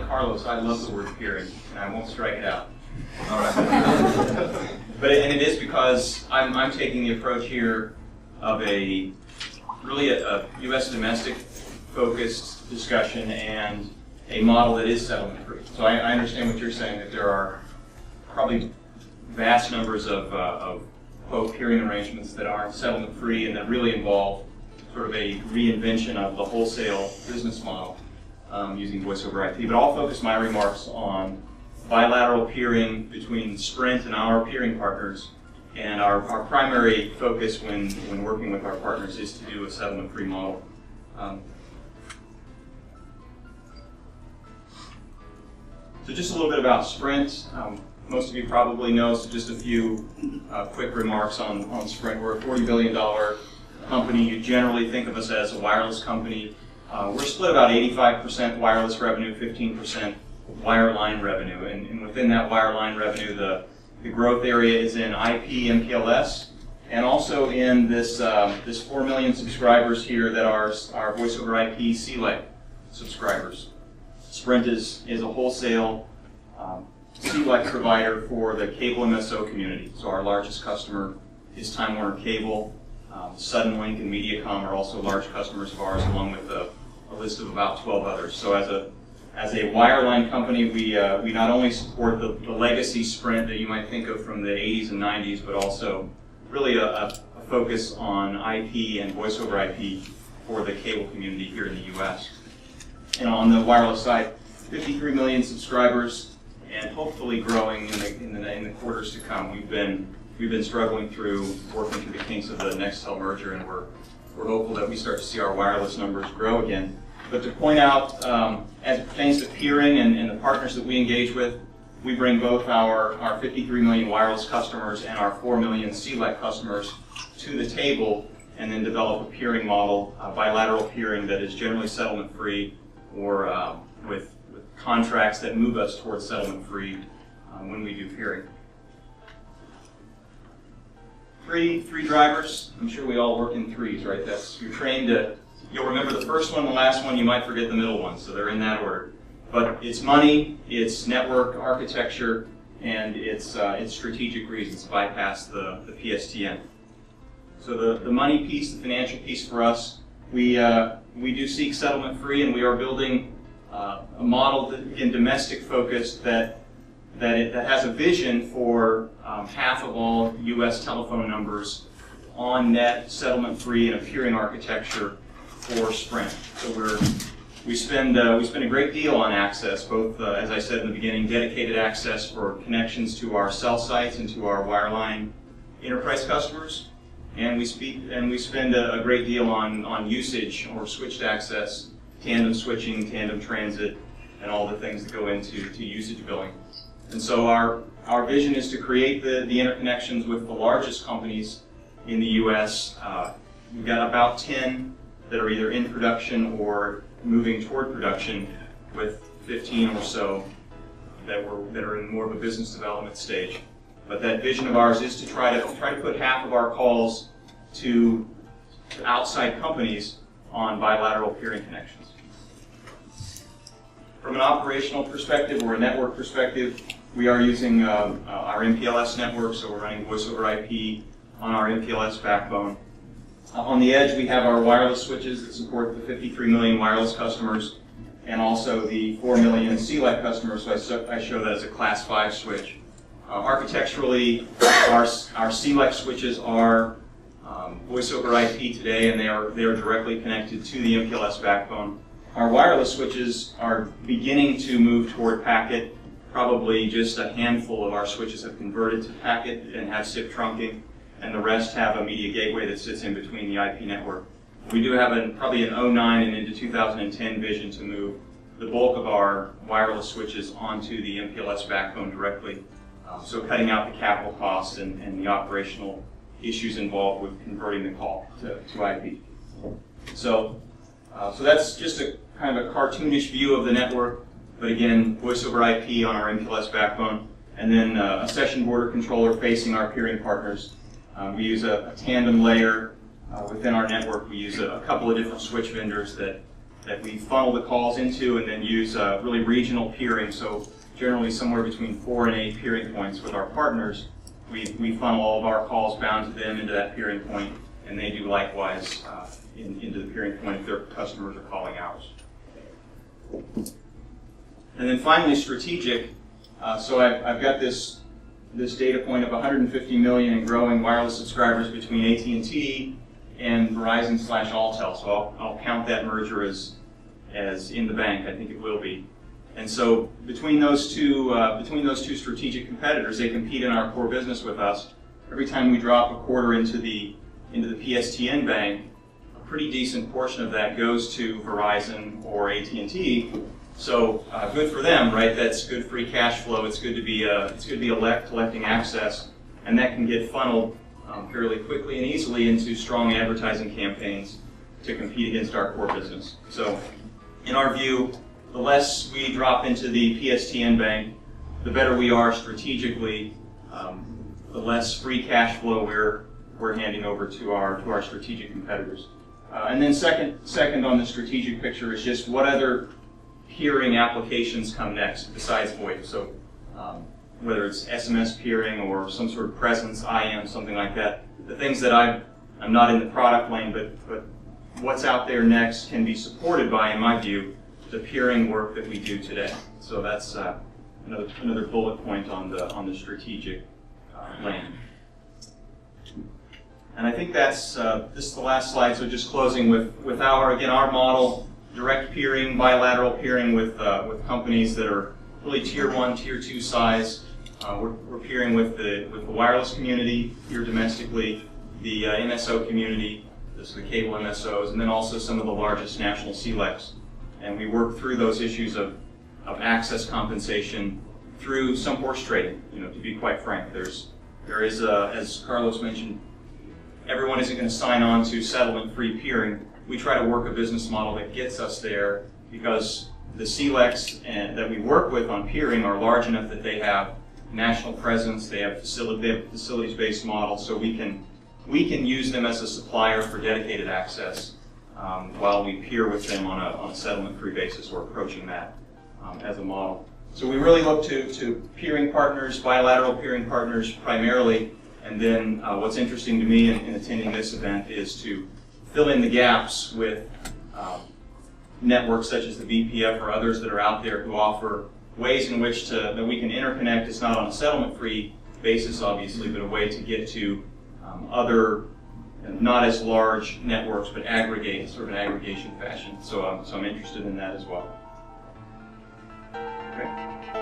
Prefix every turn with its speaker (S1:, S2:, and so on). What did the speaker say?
S1: like Carlos, I love the word peering, and I won't strike it out.
S2: All right.
S1: But it is because I'm taking the approach here of a U.S. domestic focused discussion and a model that is settlement free. So I understand what you're saying, that there are probably vast numbers of quote peering arrangements that aren't settlement free and that really involve sort of a reinvention of the wholesale business model using voice over IP. But I'll focus my remarks on bilateral peering between Sprint and our peering partners. And our primary focus when working with our partners is to do a settlement-free model. So just a little bit about Sprint. Most of you probably know, so just a few quick remarks on Sprint. We're a $40 billion company. You generally think of us as a wireless company. We're split about 85% wireless revenue, 15% wireline revenue. And within that wireline revenue, the growth area is in IP MPLS, and also in this 4 million subscribers here that are our voice over IP CLEC subscribers. Sprint is a wholesale CLEC provider for the cable MSO community. So our largest customer is Time Warner Cable. Suddenlink and Mediacom are also large customers of ours, along with a list of about 12 others. So as a wireline company, we not only support the legacy Sprint that you might think of from the 80s and 90s, but also really a focus on IP and voice over IP for the cable community here in the U.S. And on the wireless side, 53 million subscribers, and hopefully growing in the quarters to come. We've been struggling working through the kinks of the Nextel merger, and we're hopeful that we start to see our wireless numbers grow again. But to point out, as it pertains to peering and the partners that we engage with, we bring both our 53 million wireless customers and our 4 million CLEC customers to the table, and then develop a peering model, bilateral peering that is generally settlement-free, or with contracts that move us towards settlement-free when we do peering. Three drivers. I'm sure we all work in threes, right? You're trained to. You'll remember the first one, the last one, you might forget the middle one, so they're in that order. But it's money, it's network architecture, and it's strategic reasons to bypass the PSTN. So the money piece, the financial piece for us, we do seek settlement free, and we are building a model that, again, domestic focused, that has a vision for half of all U.S. telephone numbers on net, settlement free, and a peering architecture for Sprint. So we spend a great deal on access, both as I said in the beginning, dedicated access for connections to our cell sites and to our wireline enterprise customers, and we spend a great deal on usage or switched access, tandem switching, tandem transit, and all the things that go into usage billing. And so our vision is to create the interconnections with the largest companies in the U.S. We've got about 10 that are either in production or moving toward production, with 15 or so that are in more of a business development stage. But that vision of ours is to try to put half of our calls to outside companies on bilateral peering connections. From an operational perspective or a network perspective, we are using our MPLS network, so we're running voice over IP on our MPLS backbone. On the edge, we have our wireless switches that support the 53 million wireless customers, and also the 4 million CLEC customers, so I show that as a Class 5 switch. Architecturally, our CLEC switches are voice over IP today, and they are directly connected to the MPLS backbone. Our wireless switches are beginning to move toward packet. Probably just a handful of our switches have converted to packet and have SIP trunking, and the rest have a media gateway that sits in between the IP network. We do have probably an 09 and into 2010 vision to move the bulk of our wireless switches onto the MPLS backbone directly, so cutting out the capital costs and the operational issues involved with converting the call to IP. So that's just a kind of a cartoonish view of the network, but again, voice over IP on our MPLS backbone, and then a session border controller facing our peering partners. We use a tandem layer within our network. We use a couple of different switch vendors that that we funnel the calls into and then use really regional peering. So generally somewhere between 4 and 8 peering points with our partners. We funnel all of our calls bound to them into that peering point, and they do likewise into the peering point if their customers are calling ours. And then finally, strategic. So I've got this data point of 150 million and growing wireless subscribers between AT&T and Verizon/Alltel. So I'll count that merger as in the bank. I think it will be. And so between those two strategic competitors, they compete in our core business with us. Every time we drop a quarter into the PSTN bank, a pretty decent portion of that goes to Verizon or AT&T. So good for them, right? That's good free cash flow. It's good to be collecting access, and that can get funneled fairly quickly and easily into strong advertising campaigns to compete against our core business. So in our view, the less we drop into the PSTN bank, the better we are strategically, the less free cash flow we're handing over to our strategic competitors. And then second on the strategic picture is just what other peering applications come next besides VoIP. So whether it's SMS peering or some sort of presence, IM, something like that. The things that I'm not in the product lane, but what's out there next can be supported by, in my view, the peering work that we do today. So that's another bullet point on the strategic lane. And I think that's this is the last slide. So just closing with our model, direct peering, bilateral peering with companies that are really tier 1, tier 2 size. We're peering with the wireless community here domestically, the MSO community, this is the cable MSOs, and then also some of the largest national CLECs. And we work through those issues of access compensation through some horse trading. To be quite frank, there is as Carlos mentioned, everyone isn't going to sign on to settlement-free peering. We try to work a business model that gets us there because the CLECs that we work with on peering are large enough that they have national presence, they have facilities-based models, so we can use them as a supplier for dedicated access while we peer with them on a settlement-free basis or approaching that as a model. So we really look to peering partners, bilateral peering partners primarily, and then what's interesting to me in attending this event is to fill in the gaps with networks such as the BPF or others that are out there who offer ways in which that we can interconnect. It's not on a settlement-free basis, obviously, but a way to get to other not as large networks, but aggregate, sort of an aggregation fashion. So I'm interested in that as well. Okay.